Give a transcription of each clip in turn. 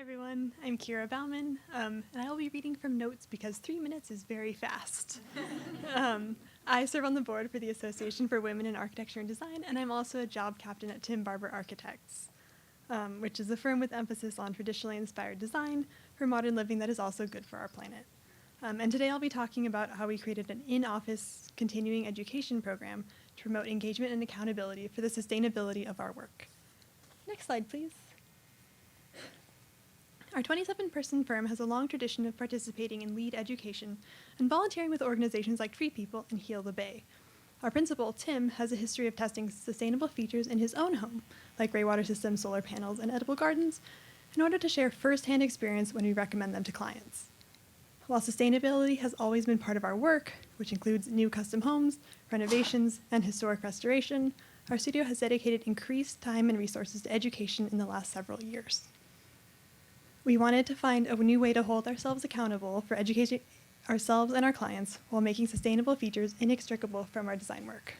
everyone, I'm Kyra Bauman, and I will be reading from notes because 3 minutes is very fast. I serve on the board for the Association for Women in Architecture and Design, and I'm also a job captain at Barber Architects, which is a firm with emphasis on traditionally inspired design for modern living that is also good for our planet. And today I'll be talking about how we created an in-office continuing education program to promote engagement and accountability for the sustainability of our work. Next slide, please. Our 27-person firm has a long tradition of participating in LEAD education and volunteering with organizations like Tree People and Heal the Bay. Our principal, Tim, has a history of testing sustainable features in his own home, like gray water systems, solar panels, and edible gardens, in order to share first-hand experience when we recommend them to clients. While sustainability has always been part of our work, which includes new custom homes, renovations, and historic restoration, our studio has dedicated increased time and resources to education in the last several years. We wanted to find a new way to hold ourselves accountable for educating ourselves and our clients while making sustainable features inextricable from our design work.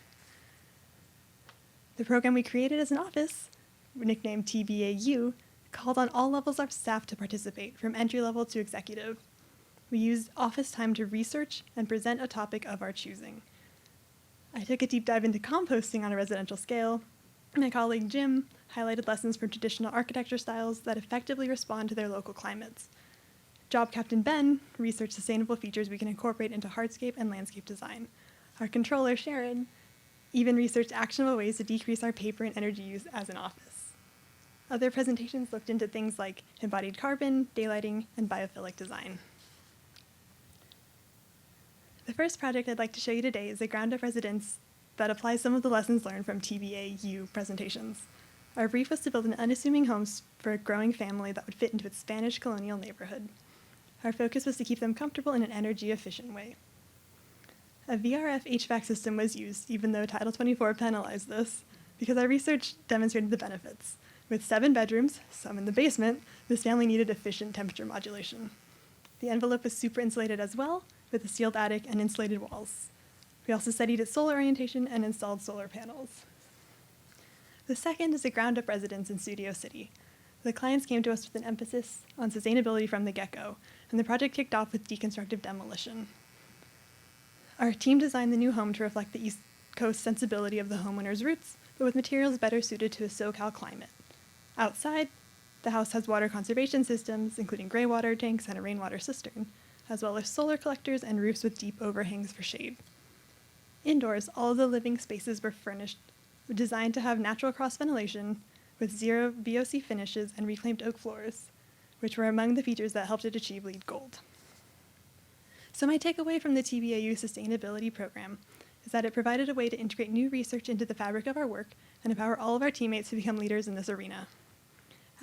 The program we created as an office, nicknamed TBAU, called on all levels of staff to participate, from entry-level to executive. We used office time to research and present a topic of our choosing. I took a deep dive into composting on a residential scale. My colleague Jim highlighted lessons from traditional architecture styles that effectively respond to their local climates. Job Captain Ben researched sustainable features we can incorporate into hardscape and landscape design. Our controller, Sharon, even researched actionable ways to decrease our paper and energy use as an office. Other presentations looked into things like embodied carbon, daylighting, and biophilic design. The first project I'd like to show you today is a GroundUp Residence that applies some of the lessons learned from TBAU presentations. Our brief was to build an unassuming home for a growing family that would fit into its Spanish colonial neighborhood. Our focus was to keep them comfortable in an energy-efficient way. A VRF HVAC system was used, even though Title 24 penalized this, because our research demonstrated the benefits. With 7 bedrooms, some in the basement, this family needed efficient temperature modulation. The envelope was super insulated as well, with a sealed attic and insulated walls. We also studied its solar orientation and installed solar panels. The second is a GroundUp Residence in Studio City. The clients came to us with an emphasis on sustainability from the get-go, and the project kicked off with deconstructive demolition. Our team designed the new home to reflect the East Coast sensibility of the homeowner's roots, but with materials better suited to a SoCal climate. Outside, the house has water conservation systems, including gray water tanks and a rainwater cistern, as well as solar collectors and roofs with deep overhangs for shade. Indoors, all of the living spaces were designed to have natural cross-ventilation with 0 VOC finishes and reclaimed oak floors, which were among the features that helped it achieve LEED Gold. So my takeaway from the TBAU sustainability program is that it provided a way to integrate new research into the fabric of our work and empower all of our teammates to become leaders in this arena.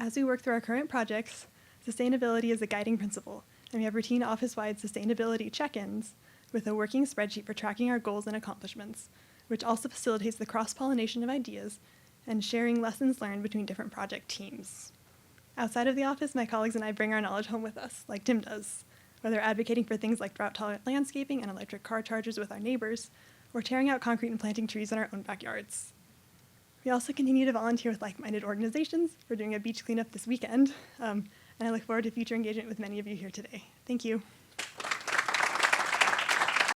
As we work through our current projects, sustainability is a guiding principle, and we have routine office-wide sustainability check-ins with a working spreadsheet for tracking our goals and accomplishments, which also facilitates the cross-pollination of ideas and sharing lessons learned between different project teams. Outside of the office, my colleagues and I bring our knowledge home with us, like Tim does, whether advocating for things like drought-tolerant landscaping and electric car chargers with our neighbors, or tearing out concrete and planting trees in our own backyards. We also continue to volunteer with like-minded organizations. We're doing a beach cleanup this weekend, and I look forward to future engagement with many of you here today. Thank you.